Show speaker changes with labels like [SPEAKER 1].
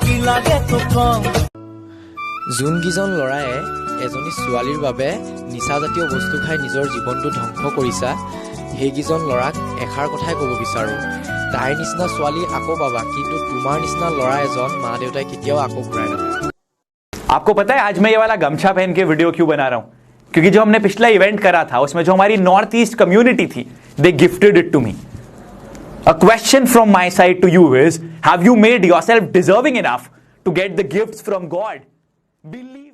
[SPEAKER 1] কি লাগে তোক কওঁ
[SPEAKER 2] যোনকেইজন ল'ৰায়ে এজনী ছোৱালীৰ বাবে নিচাজাতীয় বস্তু খাই নিজৰ জীৱনটো ধ্বংস কৰিছা সেইকেইজন ল'ৰাক এষাৰ কথাই ক'ব বিচাৰোঁ তাইৰ নিচিনা ছোৱালী আকৌ পাবা কিন্তু তোমাৰ নিচিনা ল'ৰা এজন মা দেউতাই কেতিয়াও আকৌ ঘূৰাই নাপায়।
[SPEAKER 3] आपको पता है आज मैं ये वाला गमछा पहन के वीडियो क्यों बना रहा हूं? क्योंकि जो हमने पिछला इवेंट करा था उसमें जो हमारी नॉर्थ ईस्ट कम्युनिटी थी they gifted it to me. A question from my side to you is, have you made yourself deserving enough to get the gifts from God? Believe